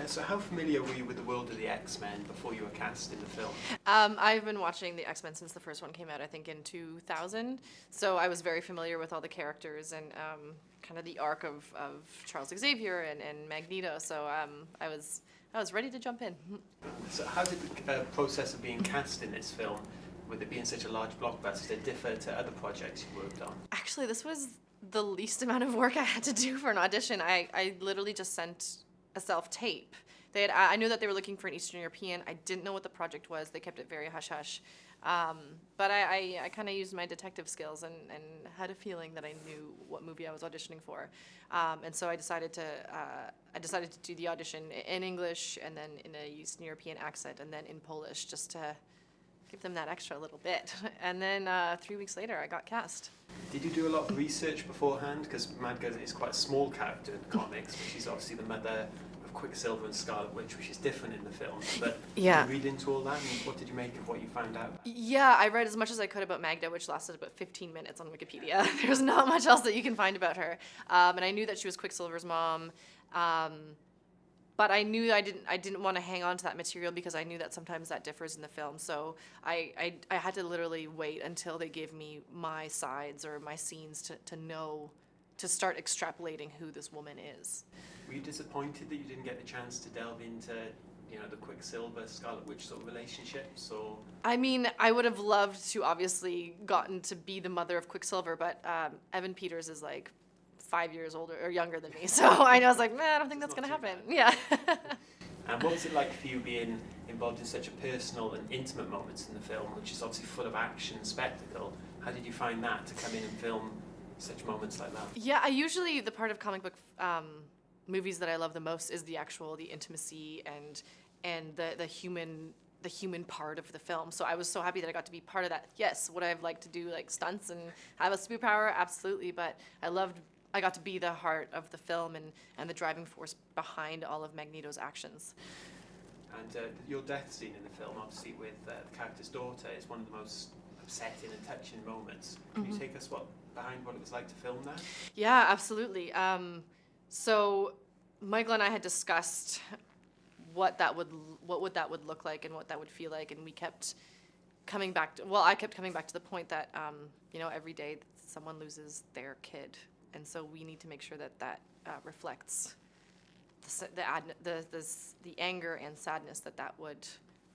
So how familiar were you with the world of the X-Men before you were cast in the film? I've been watching the X-Men since the first one came out, I think in 2000. So I was very familiar with all the characters and kind of the arc of Charles Xavier and Magneto. So I was ready to jump in. So how did the process of being cast in this film, with it being such a large blockbuster, differ to other projects you worked on? Actually, this was the least amount of work I had to do for an audition. I literally just sent a self-tape. I knew that they were looking for an Eastern European. I didn't know what the project was. They kept it very hush-hush. But I kind of used my detective skills and had a feeling that I knew what movie I was auditioning for. And so I decided to do the audition in English and then in a Eastern European accent and then in Polish just to give them that extra little bit. And then 3 weeks later, I got cast. Did you do a lot of research beforehand? Because Magda is quite a small character in the comics, but she's obviously the mother of Quicksilver and Scarlet Witch, which is different in the film. But Yeah. did you read into all that, and what did you make of what you found out? Yeah, I read as much as I could about Magda, which lasted about 15 minutes on Wikipedia. There's not much else that you can find about her. And I knew that she was Quicksilver's mom. But I knew I didn't want to hang on to that material because I knew that sometimes that differs in the film. So I had to literally wait until they gave me my sides or my scenes to start extrapolating who this woman is. Were you disappointed that you didn't get the chance to delve into, the Quicksilver, Scarlet Witch sort of relationships, or? I mean, I would have loved to obviously gotten to be the mother of Quicksilver, but Evan Peters is like 5 years older or younger than me, so I was like, I don't think that's gonna happen. Bad. Yeah. And what was it like for you being involved in such a personal and intimate moments in the film, which is obviously full of action and spectacle? How did you find that, to come in and film such moments like that? Yeah, the part of comic book movies that I love the most is the intimacy and the human part of the film. So I was so happy that I got to be part of that. Yes, would I have liked to do like stunts and have a superpower? Absolutely, but I got to be the heart of the film and the driving force behind all of Magneto's actions. And your death scene in the film, obviously with the character's daughter, is one of the most upsetting and touching moments. Can you take us behind what it was like to film that? Yeah, absolutely. So Michael and I had discussed what would that look like and what that would feel like, and we kept coming back to, I kept coming back to the point that every day someone loses their kid, and so we need to make sure that reflects the anger and sadness that would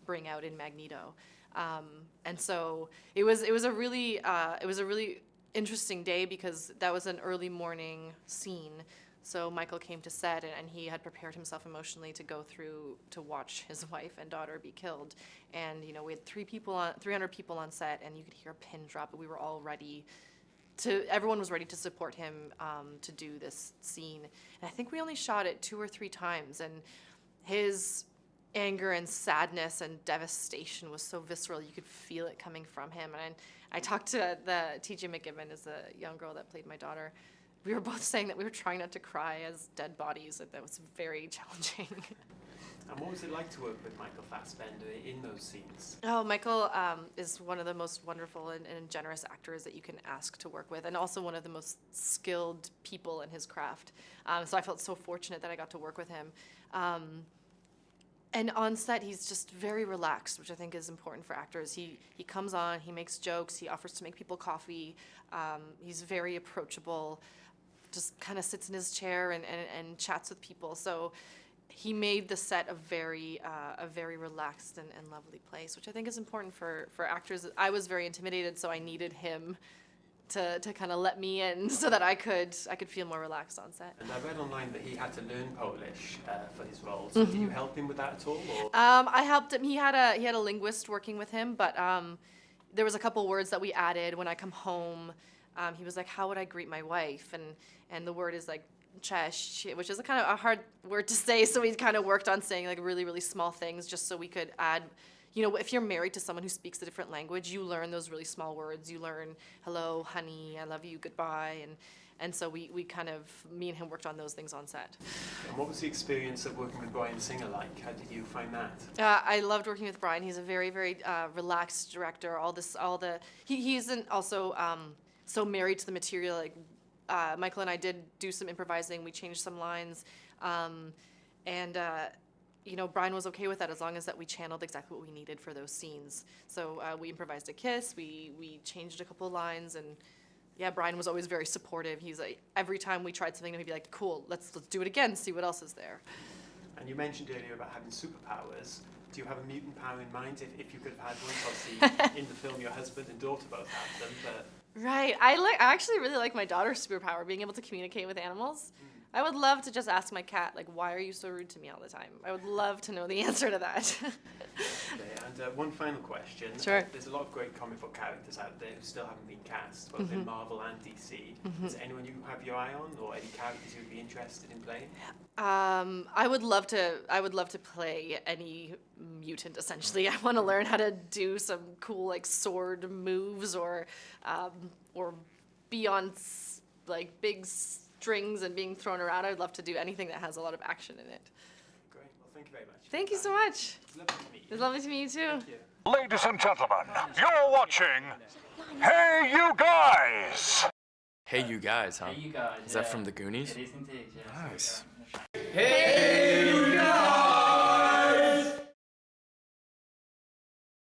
bring out in Magneto. And so it was a really interesting day because that was an early morning scene. So Michael came to set and he had prepared himself emotionally to go through to watch his wife and daughter be killed. And we had 300 people on set, and you could hear a pin drop, but we were all ready. Everyone was ready to support him to do this scene. And I think we only shot it 2 or 3 times, and his anger and sadness and devastation was so visceral. You could feel it coming from him. And I talked to the TJ McGibbon, is the young girl that played my daughter. We were both saying that we were trying not to cry as dead bodies, that was very challenging. And what was it like to work with Michael Fassbender in those scenes? Oh, Michael is one of the most wonderful and generous actors that you can ask to work with, and also one of the most skilled people in his craft. So I felt so fortunate that I got to work with him. And on set, he's just very relaxed, which I think is important for actors. He comes on, he makes jokes, he offers to make people coffee. He's very approachable, just kind of sits in his chair and chats with people. So he made the set a very relaxed and lovely place, which I think is important for actors. I was very intimidated, so I needed him to kind of let me in so that I could feel more relaxed on set. And I read online that he had to learn Polish for his role. So did you help him with that at all? Or? I helped him. He had a linguist working with him, but there was a couple words that we added when I come home. He was like, "How would I greet my wife?" And the word is like cześć, which is a kind of a hard word to say. So we kind of worked on saying like really, really small things just so we could add. If you're married to someone who speaks a different language, you learn those really small words. You learn hello, honey, I love you, goodbye, and so me and him worked on those things on set. And what was the experience of working with Bryan Singer like? How did you find that? I loved working with Bryan. He's a very, very relaxed director. He isn't also so married to the material. Like Michael and I did do some improvising. We changed some lines, and you know, Bryan was okay with that as long as that we channeled exactly what we needed for those scenes. So we improvised a kiss, we changed a couple lines, and yeah, Bryan was always very supportive. He's like, every time we tried something, he'd be like, cool, let's do it again, see what else is there. And you mentioned earlier about having superpowers. Do you have a mutant power in mind if you could have had one? Obviously, in the film, your husband and daughter both have them, but... Right. I actually really like my daughter's superpower, being able to communicate with animals. I would love to just ask my cat, like, why are you so rude to me all the time? I would love to know the answer to that. Okay, and one final question. Sure. There's a lot of great comic book characters out there who still haven't been cast, both in Marvel and DC. Is there anyone you have your eye on, or any characters you would be interested in playing? I would love to play any mutant, essentially. I want to learn how to do some cool, like, sword moves, or be on, like, big strings and being thrown around. I'd love to do anything that has a lot of action in it. Great. Well, thank you very much. Thank you so much. It's lovely to meet you. It's lovely to meet you too. Thank you. Ladies and gentlemen, you're watching Hey You Guys! Hey, you guys, huh? Hey, you guys. Is that from the Goonies? It is indeed, yes. Nice. Hey,